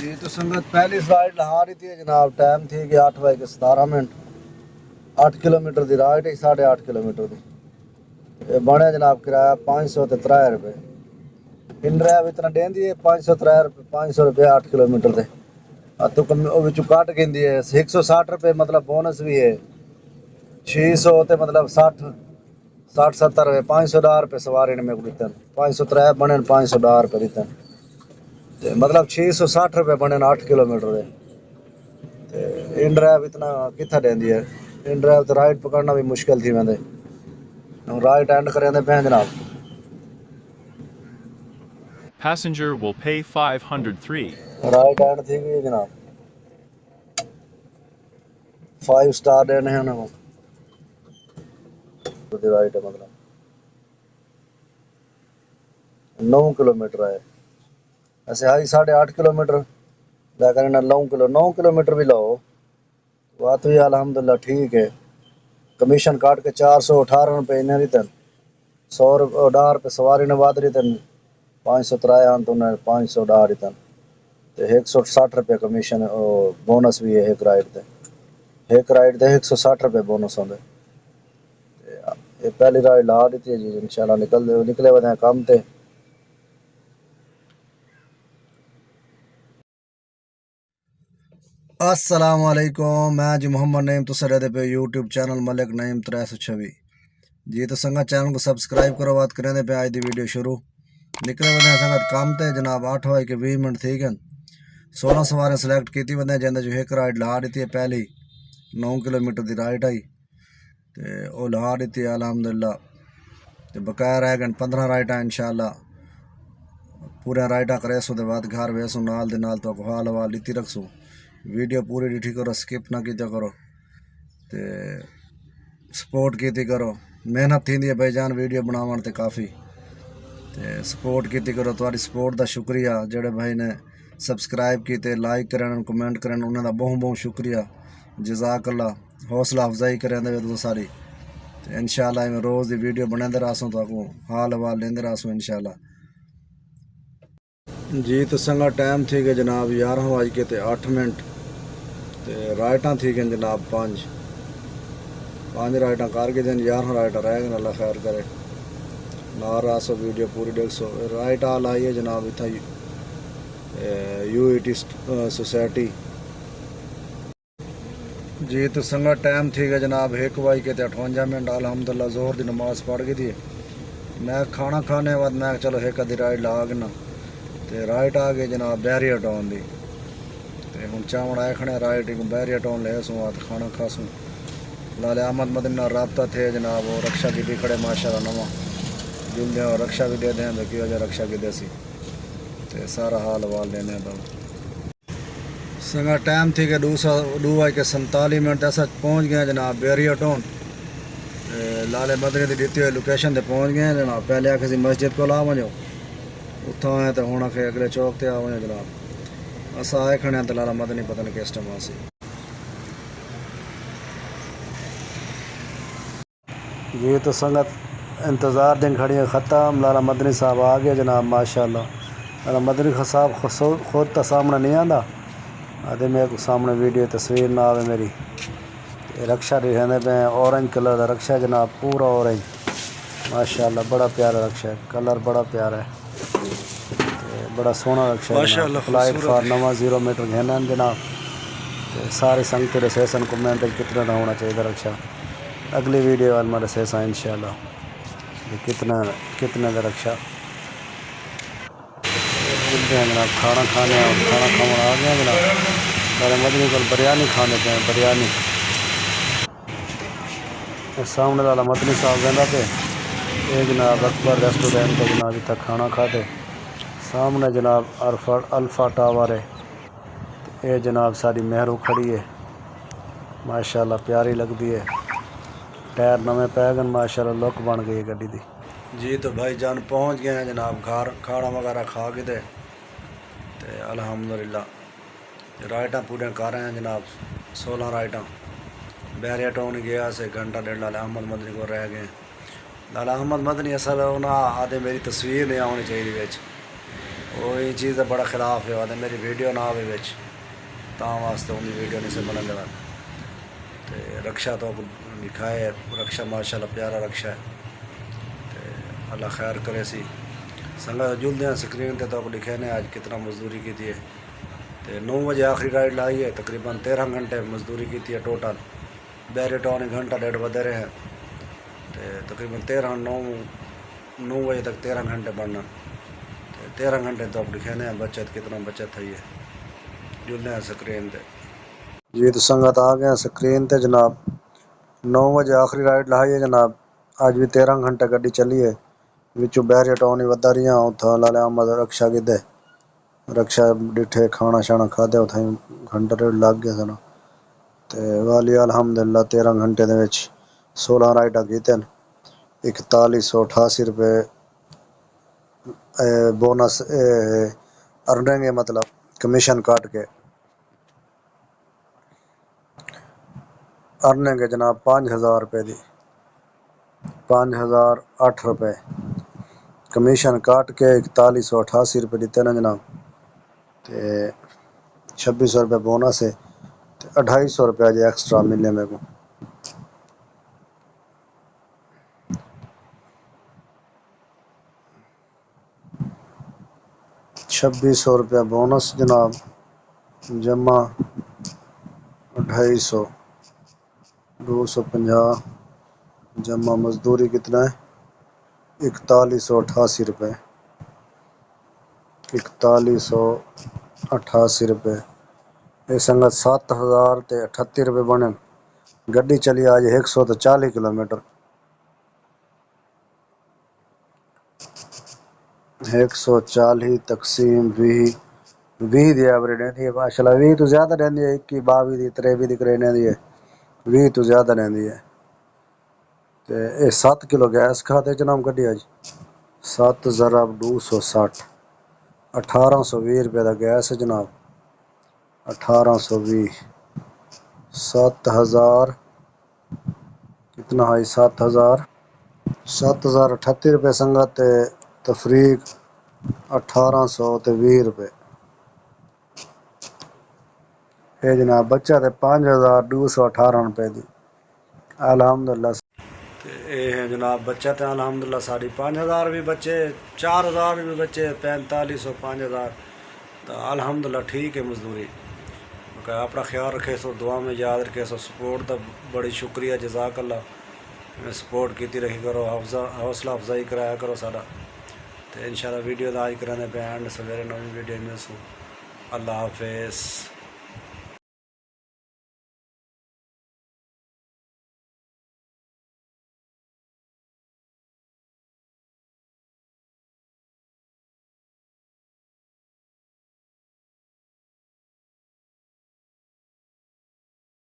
جی تو سنگت پہلی رائڈ لہا رہی تھی جناب، ٹائم تھی کہ 8:17 8 کلومیٹر دی رائڈ ہے، 8.5 کلومیٹر دی بنے جناب کرایہ 503 روپے ان ڈرائیو اتنا دین دی ہے 503 روپے 500 روپے 8 کلومیٹر دے تو کٹ گی ہے 160 روپے مطلب بونس بھی ہے 600 تے مطلب 60 روپے 510 روپے سواری نے میرے کو دیتے 503 بنے 510 روپے دیتے مطلب 660 روپے بنے 8 کلومیٹر دے ان ڈرائیو اتنا کتنا دینی ہے ان ڈرائیو تو رائڈ پکڑنا بھی مشکل تھی میں رائڈ اینڈ کریں پہ جناب Passenger will pay 503. Ride and تھی گئی جناب 5 سٹار دینے ہیں انہوں رائڈ ہے مطلب 9 کلومیٹر ہے ایسے ہائی 8.5 کلومیٹر لیکن 9 کلومیٹر بھی لاؤ بات بھی الحمدللہ ٹھیک ہے کمیشن کاٹ کے 418 روپے انہیں دیتے 110 روپے سواری نے بات دیتے 503 آن تو انہیں 510 دیتے 160 روپے کمیشن بونس بھی ہے ایک رائڈ دے 160 روپے بونس ہوندے یہ پہلی رائڈ لا دیتی ہے جی انشاءاللہ نکلے ہوئے ہیں کام تے السلام علیکم میں جی محمد نعیم تو سر پہ یوٹیوب چینل ملک نعیم 326 جی تو سنگت چینل کو سبسکرائب کرو بات کریں دے پہ آج دی ویڈیو شروع نکلے ہوئے ہیں سنگت کام تے جناب 8:20 تھی گن 16 سواریں سلیکٹ کیتی بندے جاندے جو ایک رائڈ لا دیتی ہے پہلی 9 کلومیٹر دی رائڈ آئی تے او لا دیتی ہے الحمدللہ تے بقایا رہ گن 15 رائڈاں انشاءاللہ پورے رائڈاں کرے سو دے بعد گھر ویسو نال دے نال تو حال حوال لیتی رکھسو ویڈیو پوری ڈیٹھی کرو سکپ نہ کیتے کرو تے سپورٹ کیتی کرو محنت تھی ہے بھائی جان ویڈیو بناون تے کافی تے سپورٹ کیتی کرو تمہاری سپورٹ دا شکریہ جڑے بھائی نے سبسکرائب کیتے لائک کرن کمنٹ کرن انہوں دا بہت شکریہ جزاک اللہ حوصلہ افزائی کریں دے تو ساری انشاءاللہ میں روز دی ویڈیو بنے دے رہاسوں تو کو حال حوال لیندے رہاسوں انشاءاللہ جی تو سنگا ٹائم تھی کہ جناب 11:08 تے رائٹاں تھی گئیں جناب 5 رائٹاں کر کے دیں 11 رائٹاں رہ گئے اللہ خیر کرے نہ رہا سو ویڈیو پوری دیکھ سو رائٹ آل آئی ہے جناب اتنا یو ای ٹی سوسائٹی جی تو سنگا ٹائم تھی گا جناب 1:58 الحمدللہ ظہر دی نماز پڑھ گئی تھی میں کھانا کھانے بعد میں چلو ایک ادھی رائڈ لا گنا تے رائٹ آ گئے جناب بیریا ٹاؤن دی تے ہوں چاون آئے کھڑے رائٹ بیریا ٹاؤن لے سوں آت کھانا کھا سوں لالے احمد مدنی رابطہ تھے جناب وہ رکشا کی بھی کھڑے ماشاءاللہ نواں جن دیں اور رکشا بھی دے دیں تو وجہ رکشا کی دے سی تے سارا حال حوال لینے تو سنگا ٹائم تھی کہ 2:47 ایسا پہنچ گئے جناب بیریا ٹاؤن لالے مدنی دی دیتی ہوئی لوکیشن تے پہنچ گئے جناب پہلے آ مسجد کو لا وجو اتوں آئے تو ہوں آخر اگلے چوک تے آ وجو جناب اصا آئے کھڑے تو لالا مدنی پتہ نہیں کس ٹائم آسی جی تو سنگت انتظار دن کھڑی ہے ختم لالا مدنی صاحب آ گئے جناب ماشاءاللہ لالا مدنی صاحب خود تو سامنے نہیں آتا آدھے میرے کو سامنے ویڈیو تصویر نہ آوے میری رکشا دکھانے پہ اورنج کلر کا رکشا جناب پورا اورنج ماشاءاللہ بڑا پیارا رکشا ہے کلر بڑا پیارا ہے بڑا سونا رکشا ہے فلائٹ فار نواں 0 میٹر گھنا جناب سارے سنگت رسیسن کمنٹ کتنے کا ہونا چاہیے رکشا اگلی ویڈیو وال میں رسیسا انشاءاللہ کتنے کا رکشا جناب کھانا کھانے آ گیا جناب میرے مدنی کو بریانی کھانے پہ بریانی سامنے والا مدنی صاحب رہتا پہ یہ جناب اکبر ریسٹورینٹ کا جناب اتنا کھانا کھاتے سامنے جناب الفا ٹاور ہے یہ جناب ساری مہرو کھڑی ہے ماشاءاللہ پیاری لگتی ہے ٹائر نویں پی گئے ماشاءاللہ لک بن گئی ہے گاڑی دی جی تو بھائی جان پہنچ گئے ہیں جناب گھر کھانا وغیرہ کھا کے دے الحمدللہ رائٹاں پورے کر رہے ہیں جناب 16 رائٹاں بیریا ٹاؤن گیا سے گھنٹہ ڈیڑھ لالا احمد مدنی کو رہ گئے لالا احمد مدنی اصل انہیں آدھے میری تصویر نہیں آنی چاہیے وہ یہ چیز کا بڑا خلاف ہے آدھے میری ویڈیو نہ آئے بچ تا واسطے ان کی ویڈیو نہیں سے بنا لگا رکشا تو لکھا ہے رکشا ماشاءاللہ پیارا رکشا ہے اللہ خیر کرے سی سنگا جلدی ہیں سکرین تے تو لکھے نے آج کتنا مزدوری کی تھی 9 بجے آخری رائڈ لائی ہے تقریباً 13 گھنٹے مزدوری کی تھی ٹوٹل بیرے ٹاؤن گھنٹہ ڈیڑھ بدے رہے ہیں تقریباً 9 بجے تک 13 گھنٹے بننا 13 گھنٹے تو اب لکھے ہیں بچت کتنا بچت ہے یہ جلدی ہیں سکرین تے جی تو سنگت آ گئے سکرین تے جناب 9 بجے آخری رائڈ لائی ہے جناب آج بھی 13 گھنٹے گڈی چلی ہے وچوں بیرے ٹاؤن ودا رہی ہیں اتھا لالے احمد رکشا گدے رکشا ڈٹھے کھانا شانا کھادے اتھائی گھنٹہ ڈیڑھ لگ گیا سنا والی الحمدللہ 13 گھنٹے دے وچ 16 رائڈاں کیتے 4188 روپے بونس ارننگ ہے مطلب کمیشن کاٹ کے ارننگ ہے جناب 5000 روپے دی 5008 روپے کمیشن کاٹ کے 4188 روپے دیتے نا جناب 2600 روپے بونس ہے 2800 روپے جی ایکسٹرا ملے میرے کو 2600 روپے بونس جناب جمع 2800 250 جمع مزدوری کتنا ہے 4188 روپے 4188 روپے یہ سنگت 7038 روپے بنے گڈی چلی آج 140 کلومیٹر 140 تقسیم 20 دی ایوریج رہتی ہے ماشاءاللہ 20 تو زیادہ رہتی ہے 21 22 دی 23 دی کرے رہتی ہے 20 تو زیادہ رہتی ہے یہ 7 کلو گیس کھاتے جناب گڈی آج 7 ضرب 260 1820 روپے دا گیس ہے جناب 1820 7000 کتنا ہے 7038 روپے سنگت تفریق 1820 روپے یہ جناب بچہ 5218 روپے دی الحمدللہ یہ ہے جناب بچت ہے الحمدللہ ساری 5000 بھی بچے 4000 بھی بچے 4500 5000 تو الحمدللہ ٹھیک ہے مزدوری اپنا خیال رکھے سو دعا میں یاد رکھے سو سپورٹ دا بڑی شکریہ جزاک اللہ سپورٹ کیتی رہی کرو حوصلہ افزائی کرایا کرو سارا تو انشاءاللہ ویڈیو دا آج کرانے پہ اینڈ سویرے نوی ویڈیو میں سو اللہ حافظ